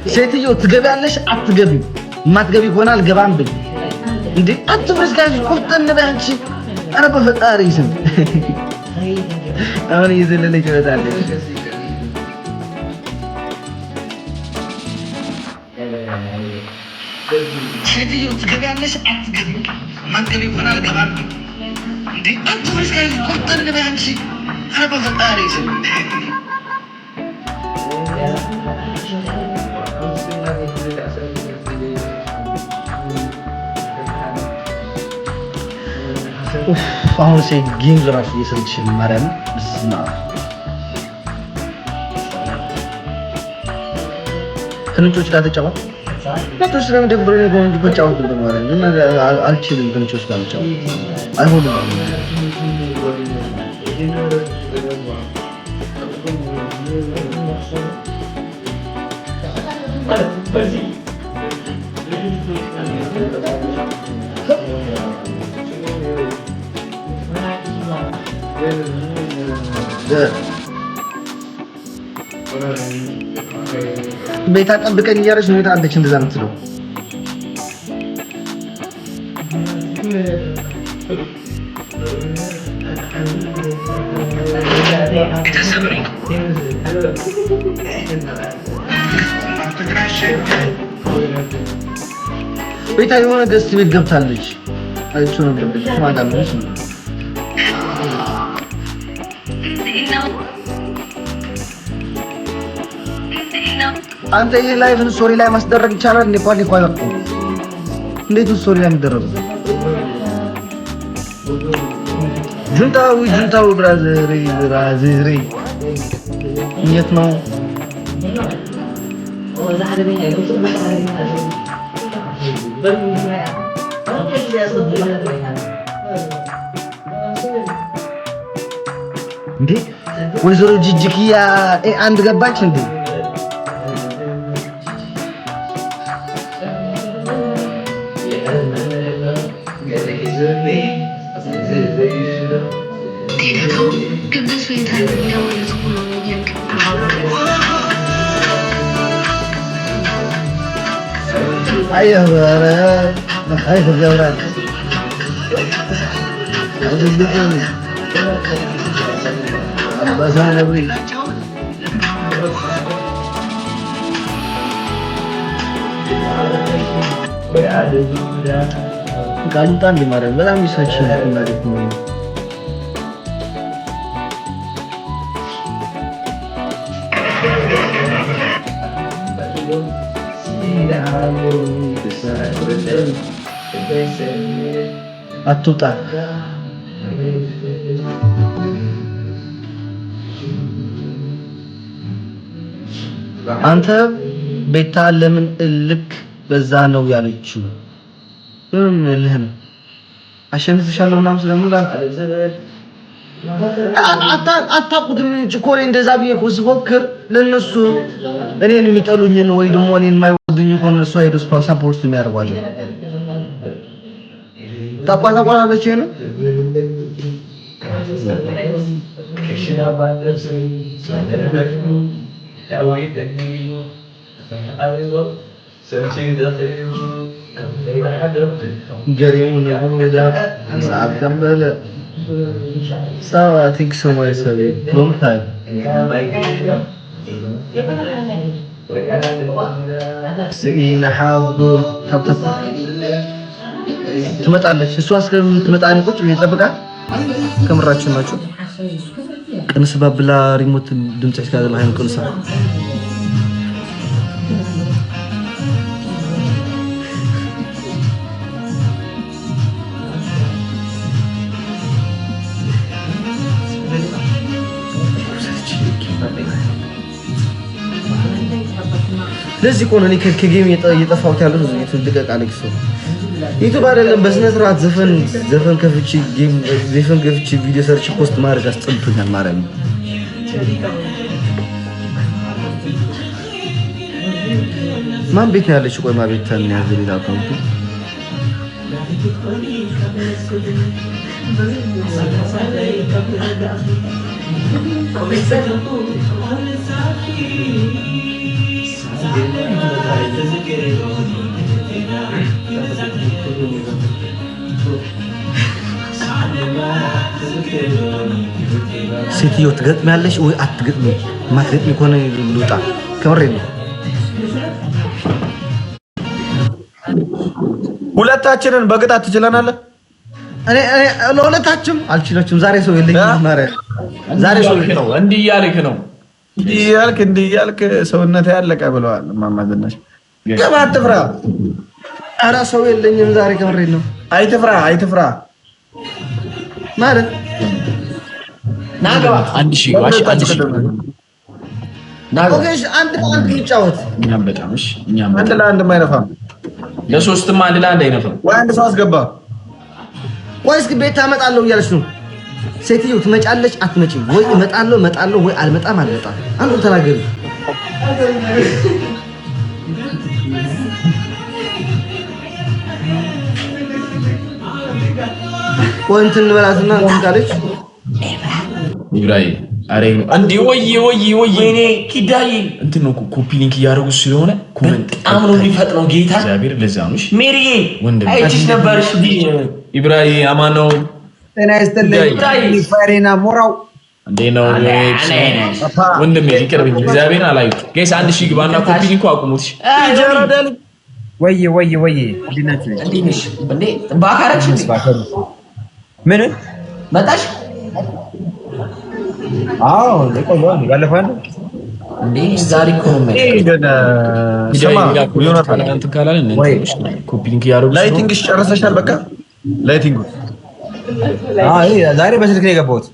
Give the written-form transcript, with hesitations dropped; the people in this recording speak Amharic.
ሴትዮ ትገቢያለሽ አትገቢም? ማትገቢ ከሆነ አልገባም ብል እንዴ አትብረስ ጋር ቆፍጠን በአንቺ ኧረ በፈጣሪ ስም አሁን እየዘለለች ትመጣለች። ሴትዮ ትገቢያለሽ አትገቢም? ማትገቢ ከሆነ አልገባም ብል እንዴ አትብረስ ጋር ቆፍጠን በአንቺ ኧረ በፈጣሪ ስም አሁን ሴት ጌም ዝራፍ እየሰልች ማርያም ብስና ከንቾች ጋር ተጫወት ነቶች ስለምደብረኝ ነው እንጂ በጫወት በማርያም እና አልችልም። ከንቾች ጋር ተጫወት አይሆንም። ቤታ ጠብቀኝ እያለች ነው የታለች እንደዛ የምትለው ቤታ የሆነ ገስት ቤት ገብታለች። አይቼው ነበር ማዳም ነሽ አንተ ይሄ ላይቭን ስቶሪ ላይ ማስደረግ ይቻላል እንዴ? ኳሊ ኳላቆ እንዴት ስቶሪ ላይ የሚደረገው? ጁንታው ብራዘር የት ነው? እንዴ ወይዘሮ ጅጅኪያ አንድ ገባች እንዴ? አየህ አይ ተጀምራል በዛነብሪ ጋንጣን ሊማረን በጣም ይሳችላል ማለት ነው። አትውጣ አንተ ቤታ ለምን ልክ በዛ ነው ያለችው? ለምን አሸንፍሻለሁ ምናምን ስለምን አታውቁትም እንጂ እኮ እኔ እንደዛ ብዬ እኮ ስፎክር ለነሱ እኔን የሚጠሉኝን ወይ ደግሞ እኔን የማይወዱኝ እኮ እነሱ ሄደው ሰፖርት የሚያደርጓቸው ታቋላቋላለች ነው። So I think so much of it. Long time. ትመጣለች እሷ እስከምትመጣ ቁጭ ብዬ እጠብቃት። ከምራችን ናቸው። ቅንስ ባብላ ሪሞት ድምጽ እስካለ አይን ቅንሳ ለዚህ ቆነ እኔ ከጌም እየጠፋሁት ያለው ዩቲዩብ ልቀቅ አለክሶ ዩቲዩብ አይደለም በስነ ስርዓት ዘፈን ከፍቼ ጌም ዘፈን ከፍቼ ቪዲዮ ሰርች ፖስት ማድረግ አስጠልቶኛል ማለት ነው። ማን ቤት ነው ያለችው? ቆይ ማን ቤት ታን ያዘ ሌላ አካውንት ሴትዮ ትገጥሚያለሽ ወይ አትገጥሚ? ማትገጥሚ ከሆነ ልውጣ። ከምሬ ነው። ሁለታችንን በቅጣት ትችለናለህ? እኔ ለሁለታችንም አልችላችሁም። ዛሬ ሰው የለኝም። ማርያም ዛሬ ሰው ነው። እንዲህ እያልክ ሰውነት ያለቀ ብለዋል እማማ ዝናሽ። ገባ አትፍራ። ኧረ ሰው የለኝም ዛሬ ከምሬ ነው። አይትፍራ ማለት ናገባ አንድ ሺህ ኦኬሽ አንድ እንጫወት። እኛም በጣም እሺ፣ አንድ ለአንድ የማይነፋም ለሶስትም አንድ ለአንድ አይነፋም። ወይ አንድ ሰው አስገባ ወይስ ቤት ታመጣለሁ እያለች ነው ሴትዮ። ትመጫለች አትመጪም? ወይ እመጣለሁ ወይ አልመጣም። አንዱን ተናገሪ። ወንትን በላትና እንትን ካለች ኢብራሂም አሬ እንዴ ወይኔ ኪዳይ እንትን ነው ኮፒ ሊንክ እያደረጉ ስለሆነ ኮሜንት በጣም ነው የሚፈጥነው። ጌታ እግዚአብሔር ለዛ ነው። ሜሪዬ አይቺሽ ነበርሽ ኢብራሂም አማን ነው። ጤና ይስጥልኝ ፈሪና ሞራው እንዴ ነው ወንድሜ ይቀርብኝ። እግዚአብሔር አላዩት ጋይስ አንድ ሺህ ግባና ኮፒ ሊንክ አቁሙት። ወይ እንዴ ባካራች ምን መጣሽ? አዎ ለቆየው ባለፈው እንዴ ዛሬ እኮ ነው ኮፒ ሊንክ ያደረጉ ላይቲንግሽ ጨርሰሻል? በቃ ላይቲንጉ ዛሬ በስልክ ነው የገባሁት።